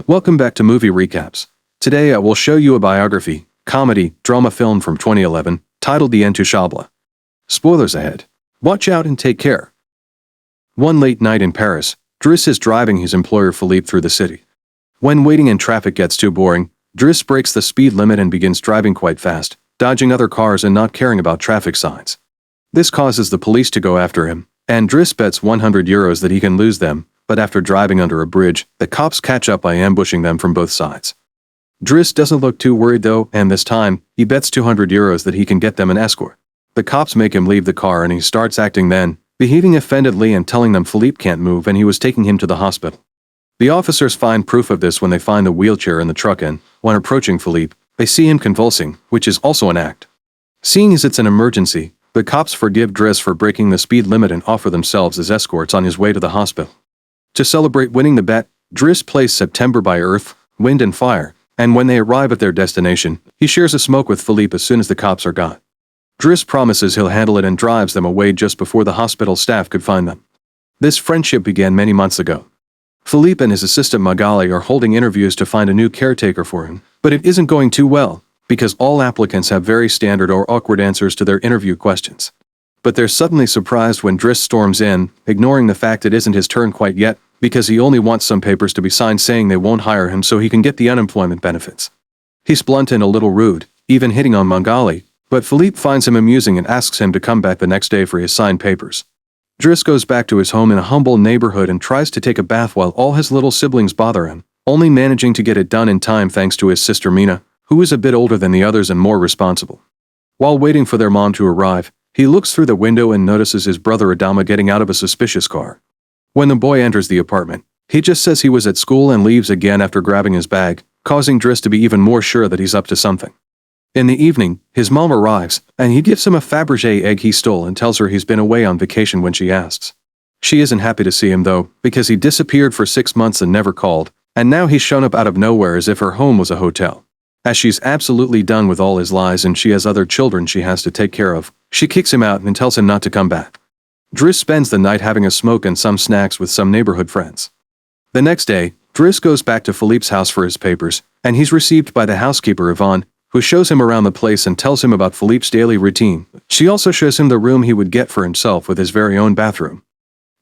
Welcome back to Movie Recaps. Today I will show you a biography, comedy, drama film from 2011, titled The Intouchables. Spoilers ahead. Watch out and take care. One late night in Paris, Driss is driving his employer Philippe through the city. When waiting in traffic gets too boring, Driss breaks the speed limit and begins driving quite fast, dodging other cars and not caring about traffic signs. This causes the police to go after him, and Driss bets €100 that he can lose them, but after driving under a bridge, the cops catch up by ambushing them from both sides. Driss doesn't look too worried though, and this time, he bets €200 that he can get them an escort. The cops make him leave the car and he starts acting then, behaving offendedly and telling them Philippe can't move and he was taking him to the hospital. The officers find proof of this when they find the wheelchair in the truck and, when approaching Philippe, they see him convulsing, which is also an act. Seeing as it's an emergency, the cops forgive Driss for breaking the speed limit and offer themselves as escorts on his way to the hospital. To celebrate winning the bet, Driss plays September by Earth, Wind and Fire, and when they arrive at their destination, he shares a smoke with Philippe as soon as the cops are gone. Driss promises he'll handle it and drives them away just before the hospital staff could find them. This friendship began many months ago. Philippe and his assistant Magali are holding interviews to find a new caretaker for him, but it isn't going too well, because all applicants have very standard or awkward answers to their interview questions. But they're suddenly surprised when Driss storms in, ignoring the fact it isn't his turn quite yet, because he only wants some papers to be signed saying they won't hire him so he can get the unemployment benefits. He's blunt and a little rude, even hitting on Magali, but Philippe finds him amusing and asks him to come back the next day for his signed papers. Driss goes back to his home in a humble neighborhood and tries to take a bath while all his little siblings bother him, only managing to get it done in time thanks to his sister Mina, who is a bit older than the others and more responsible. While waiting for their mom to arrive, he looks through the window and notices his brother Adama getting out of a suspicious car. When the boy enters the apartment, he just says he was at school and leaves again after grabbing his bag, causing Driss to be even more sure that he's up to something. In the evening, his mom arrives, and he gives him a Fabergé egg he stole and tells her he's been away on vacation when she asks. She isn't happy to see him though, because he disappeared for 6 months and never called, and now he's shown up out of nowhere as if her home was a hotel. As she's absolutely done with all his lies and she has other children she has to take care of, she kicks him out and tells him not to come back. Driss spends the night having a smoke and some snacks with some neighborhood friends. The next day, Driss goes back to Philippe's house for his papers, and he's received by the housekeeper Yvonne, who shows him around the place and tells him about Philippe's daily routine. She also shows him the room he would get for himself with his very own bathroom.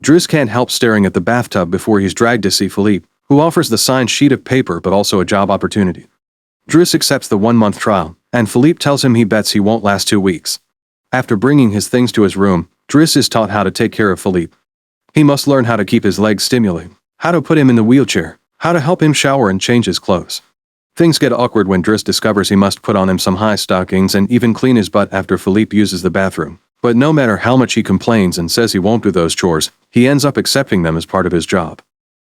Driss can't help staring at the bathtub before he's dragged to see Philippe, who offers the signed sheet of paper but also a job opportunity. Driss accepts the 1-month trial, and Philippe tells him he bets he won't last 2 weeks. After bringing his things to his room, Driss is taught how to take care of Philippe. He must learn how to keep his legs stimulated, how to put him in the wheelchair, how to help him shower and change his clothes. Things get awkward when Driss discovers he must put on him some high stockings and even clean his butt after Philippe uses the bathroom. But no matter how much he complains and says he won't do those chores, he ends up accepting them as part of his job.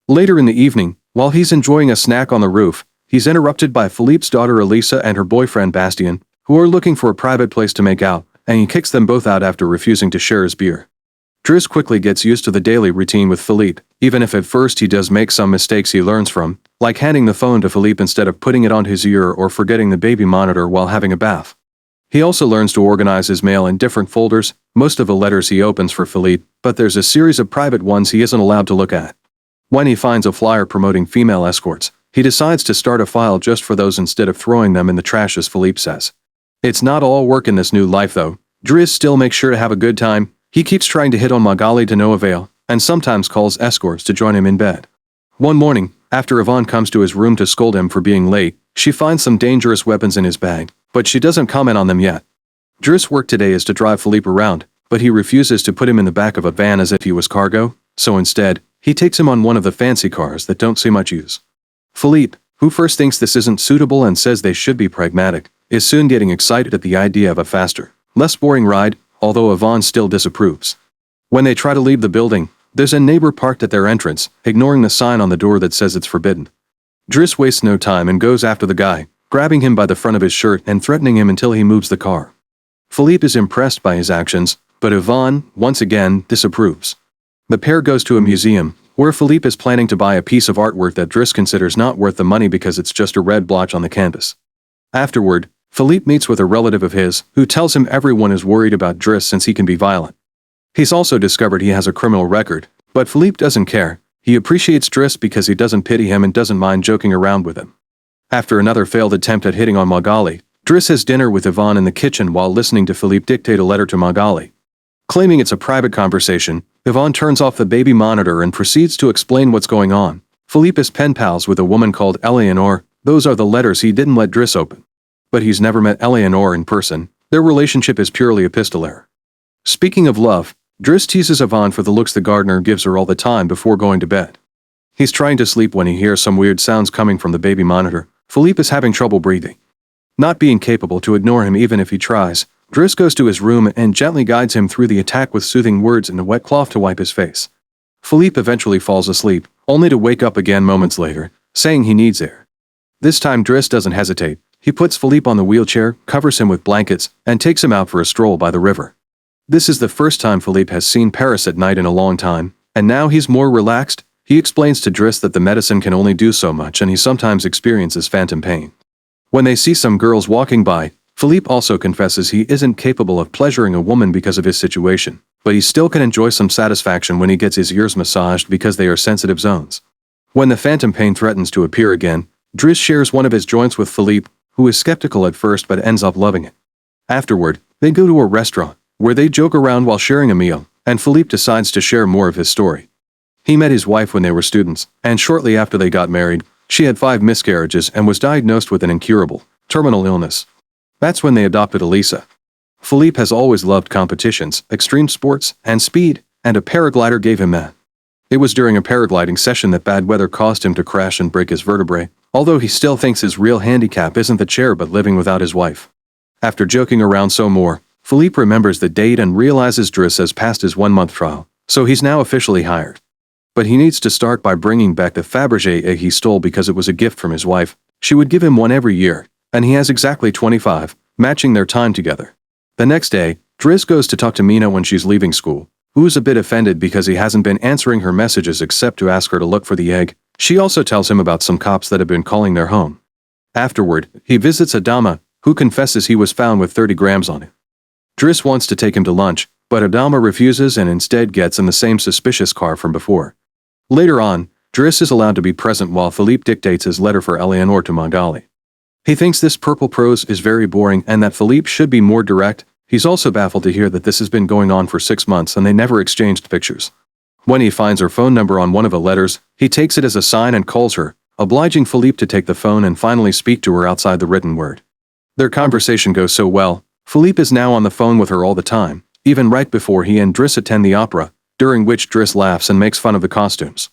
Later in the evening, while he's enjoying a snack on the roof, he's interrupted by Philippe's daughter Elisa and her boyfriend Bastien, who are looking for a private place to make out, and he kicks them both out after refusing to share his beer. Driss quickly gets used to the daily routine with Philippe, even if at first he does make some mistakes he learns from, like handing the phone to Philippe instead of putting it on his ear or forgetting the baby monitor while having a bath. He also learns to organize his mail in different folders, most of the letters he opens for Philippe, but there's a series of private ones he isn't allowed to look at. When he finds a flyer promoting female escorts, he decides to start a file just for those instead of throwing them in the trash as Philippe says. It's not all work in this new life though. Driss still makes sure to have a good time. He keeps trying to hit on Magali to no avail, and sometimes calls escorts to join him in bed. One morning, after Yvonne comes to his room to scold him for being late, she finds some dangerous weapons in his bag, but she doesn't comment on them yet. Driss' work today is to drive Philippe around, but he refuses to put him in the back of a van as if he was cargo, so instead, he takes him on one of the fancy cars that don't see much use. Philippe, who first thinks this isn't suitable and says they should be pragmatic, is soon getting excited at the idea of a faster, less boring ride, although Yvonne still disapproves. When they try to leave the building, there's a neighbor parked at their entrance, ignoring the sign on the door that says it's forbidden. Driss wastes no time and goes after the guy, grabbing him by the front of his shirt and threatening him until he moves the car. Philippe is impressed by his actions, but Yvonne, once again, disapproves. The pair goes to a museum, where Philippe is planning to buy a piece of artwork that Driss considers not worth the money because it's just a red blotch on the canvas. Afterward, Philippe meets with a relative of his, who tells him everyone is worried about Driss since he can be violent. He's also discovered he has a criminal record, but Philippe doesn't care, He appreciates Driss because he doesn't pity him and doesn't mind joking around with him. After another failed attempt at hitting on Magali, Driss has dinner with Yvonne in the kitchen while listening to Philippe dictate a letter to Magali. Claiming it's a private conversation, Yvonne turns off the baby monitor and proceeds to explain what's going on. Philippe is pen pals with a woman called Eleanor. Those are the letters he didn't let Driss open. But he's never met Eleanor in person. Their relationship is purely epistolary. Speaking of love, Driss teases Yvonne for the looks the gardener gives her all the time before going to bed. He's trying to sleep when he hears some weird sounds coming from the baby monitor. Philippe is having trouble breathing. Not being capable to ignore him even if he tries, Driss goes to his room and gently guides him through the attack with soothing words and a wet cloth to wipe his face. Philippe eventually falls asleep, only to wake up again moments later, saying he needs air. This time Driss doesn't hesitate. He puts Philippe on the wheelchair, covers him with blankets, and takes him out for a stroll by the river. This is the first time Philippe has seen Paris at night in a long time, and now he's more relaxed. He explains to Driss that the medicine can only do so much and he sometimes experiences phantom pain. When they see some girls walking by, Philippe also confesses he isn't capable of pleasuring a woman because of his situation, but he still can enjoy some satisfaction when he gets his ears massaged because they are sensitive zones. When the phantom pain threatens to appear again, Driss shares one of his joints with Philippe, who is skeptical at first but ends up loving it. Afterward, they go to a restaurant, where they joke around while sharing a meal, and Philippe decides to share more of his story. He met his wife when they were students, and shortly after they got married, she had 5 miscarriages and was diagnosed with an incurable, terminal illness. That's when they adopted Elisa. Philippe has always loved competitions, extreme sports, and speed, and a paraglider gave him that. It was during a paragliding session that bad weather caused him to crash and break his vertebrae, although he still thinks his real handicap isn't the chair but living without his wife. After joking around some more, Philippe remembers the date and realizes Driss has passed his 1-month trial, so he's now officially hired. But he needs to start by bringing back the Fabergé egg he stole because it was a gift from his wife. She would give him one every year, and he has exactly 25, matching their time together. The next day, Driss goes to talk to Mina when she's leaving school, who is a bit offended because he hasn't been answering her messages except to ask her to look for the egg. She also tells him about some cops that have been calling their home. Afterward, he visits Adama, who confesses he was found with 30 grams on him. Driss wants to take him to lunch, but Adama refuses and instead gets in the same suspicious car from before. Later on, Driss is allowed to be present while Philippe dictates his letter for Eleanor to Magali. He thinks this purple prose is very boring and that Philippe should be more direct. He's also baffled to hear that this has been going on for 6 months and they never exchanged pictures. When he finds her phone number on one of the letters, he takes it as a sign and calls her, obliging Philippe to take the phone and finally speak to her outside the written word. Their conversation goes so well, Philippe is now on the phone with her all the time, even right before he and Driss attend the opera, during which Driss laughs and makes fun of the costumes.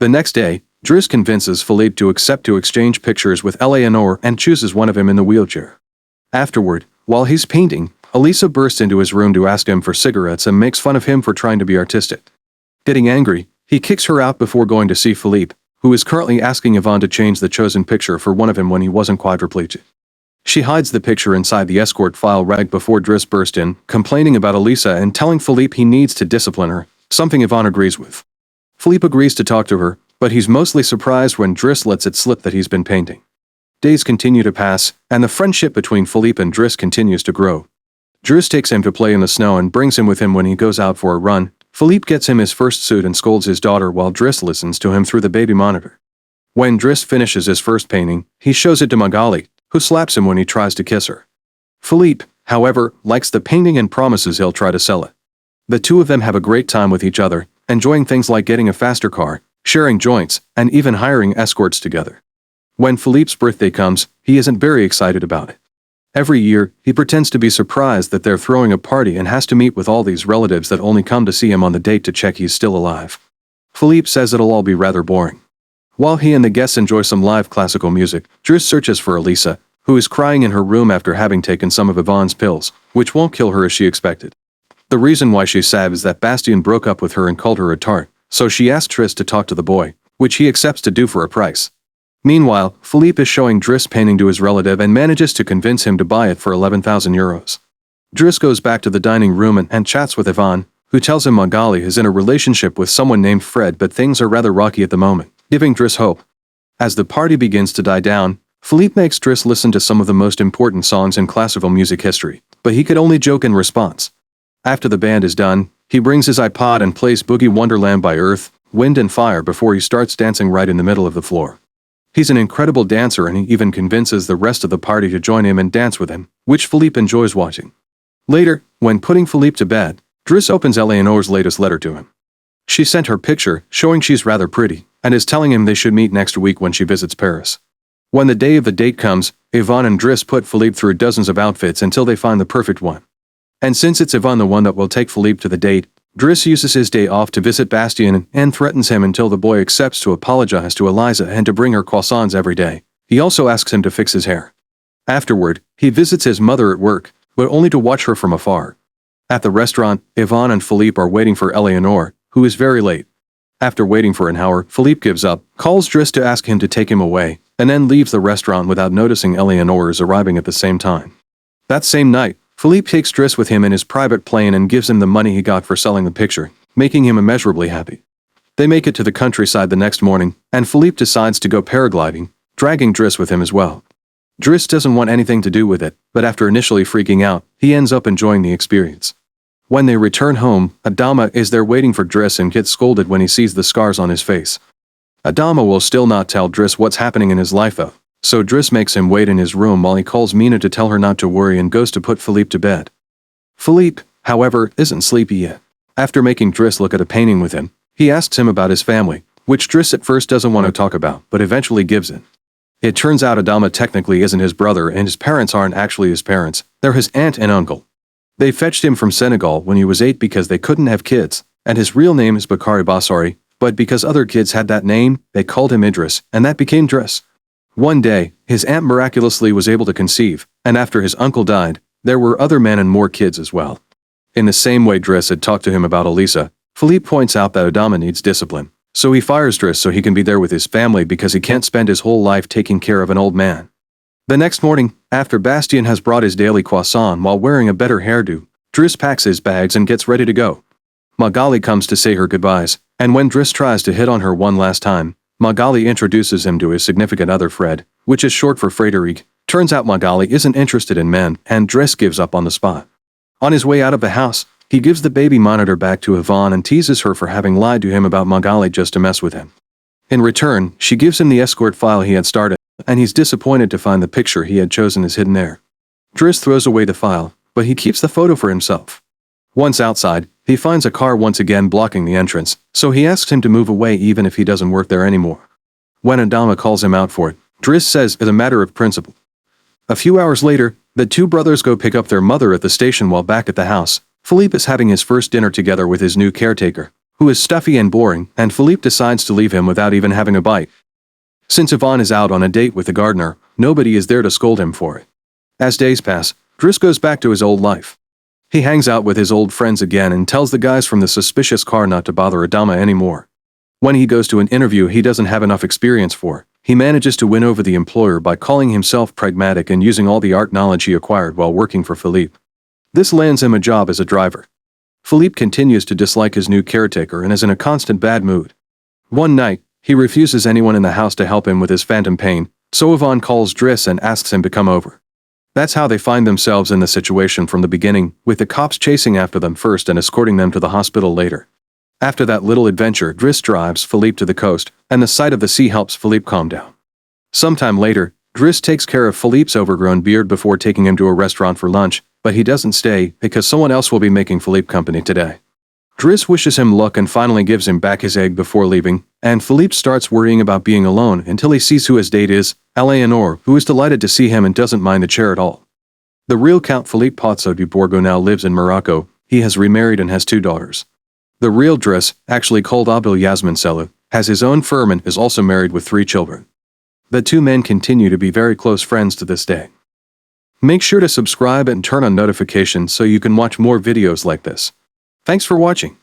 The next day, Driss convinces Philippe to accept to exchange pictures with Eleanor and chooses one of him in the wheelchair. Afterward, while he's painting, Elisa bursts into his room to ask him for cigarettes and makes fun of him for trying to be artistic. Getting angry, he kicks her out before going to see Philippe, who is currently asking Yvonne to change the chosen picture for one of him when he wasn't quadriplegic. She hides the picture inside the escort file rag before Driss bursts in, complaining about Elisa and telling Philippe he needs to discipline her, something Yvonne agrees with. Philippe agrees to talk to her, but he's mostly surprised when Driss lets it slip that he's been painting. Days continue to pass, and the friendship between Philippe and Driss continues to grow. Driss takes him to play in the snow and brings him with him when he goes out for a run. Philippe gets him his first suit and scolds his daughter while Driss listens to him through the baby monitor. When Driss finishes his first painting, he shows it to Magali, who slaps him when he tries to kiss her. Philippe, however, likes the painting and promises he'll try to sell it. The two of them have a great time with each other, enjoying things like getting a faster car, sharing joints, and even hiring escorts together. When Philippe's birthday comes, he isn't very excited about it. Every year, he pretends to be surprised that they're throwing a party and has to meet with all these relatives that only come to see him on the date to check he's still alive. Philippe says it'll all be rather boring. While he and the guests enjoy some live classical music, Driss searches for Elisa, who is crying in her room after having taken some of Yvonne's pills, which won't kill her as she expected. The reason why she's sad is that Bastien broke up with her and called her a tart, so she asks Driss to talk to the boy, which he accepts to do for a price. Meanwhile, Philippe is showing Driss painting to his relative and manages to convince him to buy it for 11,000 euros. Driss goes back to the dining room and chats with Yvonne, who tells him Magali is in a relationship with someone named Fred, but things are rather rocky at the moment, giving Driss hope. As the party begins to die down, Philippe makes Driss listen to some of the most important songs in classical music history, but he could only joke in response. After the band is done, he brings his iPod and plays Boogie Wonderland by Earth, wind and fire before he starts dancing right in the middle of the floor. He's an incredible dancer and he even convinces the rest of the party to join him and dance with him, which Philippe enjoys watching. Later, when putting Philippe to bed, Driss opens Eleanor's latest letter to him. She sent her picture, showing she's rather pretty, and is telling him they should meet next week when she visits Paris. When the day of the date comes, Yvonne and Driss put Philippe through dozens of outfits until they find the perfect one. And since it's Yvonne the one that will take Philippe to the date, Driss uses his day off to visit Bastien and threatens him until the boy accepts to apologize to Eliza and to bring her croissants every day. He also asks him to fix his hair. Afterward, he visits his mother at work, but only to watch her from afar. At the restaurant, Yvonne and Philippe are waiting for Eleanor, who is very late. After waiting for an hour, Philippe gives up, calls Driss to ask him to take him away, and then leaves the restaurant without noticing Eleanor is arriving at the same time. That same night, Philippe takes Driss with him in his private plane and gives him the money he got for selling the picture, making him immeasurably happy. They make it to the countryside the next morning, and Philippe decides to go paragliding, dragging Driss with him as well. Driss doesn't want anything to do with it, but after initially freaking out, he ends up enjoying the experience. When they return home, Adama is there waiting for Driss and gets scolded when he sees the scars on his face. Adama will still not tell Driss what's happening in his life though, so Driss makes him wait in his room while he calls Mina to tell her not to worry and goes to put Philippe to bed. Philippe, however, isn't sleepy yet. After making Driss look at a painting with him, he asks him about his family, which Driss at first doesn't want to talk about, but eventually gives in. It turns out Adama technically isn't his brother and his parents aren't actually his parents, they're his aunt and uncle. They fetched him from Senegal when he was 8 because they couldn't have kids, and his real name is Bakari Bassari, but because other kids had that name, they called him Idris, and that became Driss. One day, his aunt miraculously was able to conceive, and after his uncle died, there were other men and more kids as well. In the same way Driss had talked to him about Elisa, Philippe points out that Adama needs discipline, so he fires Driss so he can be there with his family because he can't spend his whole life taking care of an old man. The next morning, after Bastien has brought his daily croissant while wearing a better hairdo, Driss packs his bags and gets ready to go. Magali comes to say her goodbyes, and when Driss tries to hit on her one last time, Magali introduces him to his significant other Fred, which is short for Frédéric. Turns out Magali isn't interested in men, and Driss gives up on the spot. On his way out of the house, he gives the baby monitor back to Yvonne and teases her for having lied to him about Magali just to mess with him. In return, she gives him the escort file he had started, and he's disappointed to find the picture he had chosen is hidden there. Driss throws away the file, but he keeps the photo for himself. Once outside, he finds a car once again blocking the entrance, so he asks him to move away even if he doesn't work there anymore. When Adama calls him out for it, Driss says it's a matter of principle. A few hours later, the two brothers go pick up their mother at the station while back at the house. Philippe is having his first dinner together with his new caretaker, who is stuffy and boring, and Philippe decides to leave him without even having a bite. Since Yvonne is out on a date with the gardener, nobody is there to scold him for it. As days pass, Driss goes back to his old life. He hangs out with his old friends again and tells the guys from the suspicious car not to bother Adama anymore. When he goes to an interview he doesn't have enough experience for, he manages to win over the employer by calling himself pragmatic and using all the art knowledge he acquired while working for Philippe. This lands him a job as a driver. Philippe continues to dislike his new caretaker and is in a constant bad mood. One night, he refuses anyone in the house to help him with his phantom pain, so Yvonne calls Driss and asks him to come over. That's how they find themselves in the situation from the beginning, with the cops chasing after them first and escorting them to the hospital later. After that little adventure, Driss drives Philippe to the coast, and the sight of the sea helps Philippe calm down. Sometime later, Driss takes care of Philippe's overgrown beard before taking him to a restaurant for lunch, but he doesn't stay because someone else will be making Philippe company today. Driss wishes him luck and finally gives him back his egg before leaving, and Philippe starts worrying about being alone until he sees who his date is, Eleanor, who is delighted to see him and doesn't mind the chair at all. The real Count Philippe Pozzo di Borgo now lives in Morocco. He has remarried and has 2 daughters. The real Driss, actually called Abdel Sellou, has his own firm and is also married with 3 children. The 2 men continue to be very close friends to this day. Make sure to subscribe and turn on notifications so you can watch more videos like this. Thanks for watching.